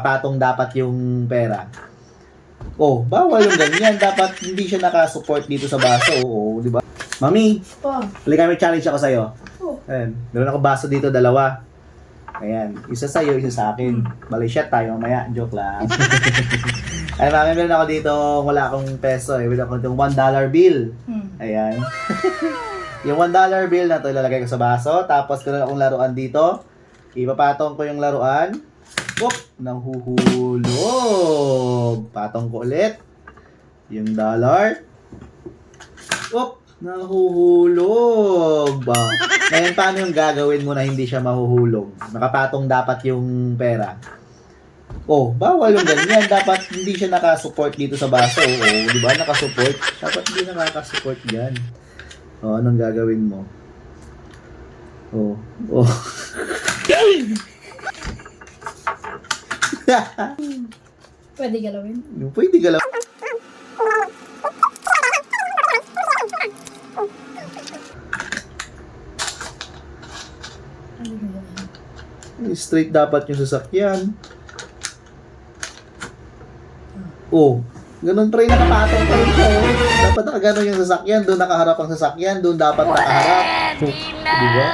Patong dapat yung pera. Oh, bawal yung ganyan. Dapat hindi siya nakasupport dito sa baso. Oo, di ba? Mami, halika may challenge ako sa'yo. Ayan, meron ako baso dito, dalawa. Ayan, isa sa'yo, isa sa akin. Bali shot tayo mamaya, joke lang. Ay, mami, meron ako dito, wala akong peso eh. Meron ako itong $1 bill. Ayan. Yung $1 bill na to ilalagay ko sa baso. Tapos meron akong laruan dito. Ipapatong ko yung laruan. Whoop! Nahuhulog. Patong ko ulit. Yung dollar. Whoop! Nahuhulog. Ba? Ngayon, paano yung gagawin mo na hindi siya mahuhulog? Nakapatong dapat yung pera. Oh, bawal yung ganyan. Dapat hindi siya nakasupport dito sa baso. Oh, di ba? Nakasupport. Dapat hindi nakakasupport dyan. Oh, anong gagawin mo? Oh, oh. Pwede galawin. Pwede galaw. Straight dapat yung sasakyan. Oh, ganun pa rin nakapatong pa rin siya. Oh. Dapat nakaganon yung sasakyan. Doon nakaharap ang sasakyan. Doon dapat nakaharap. Di ba?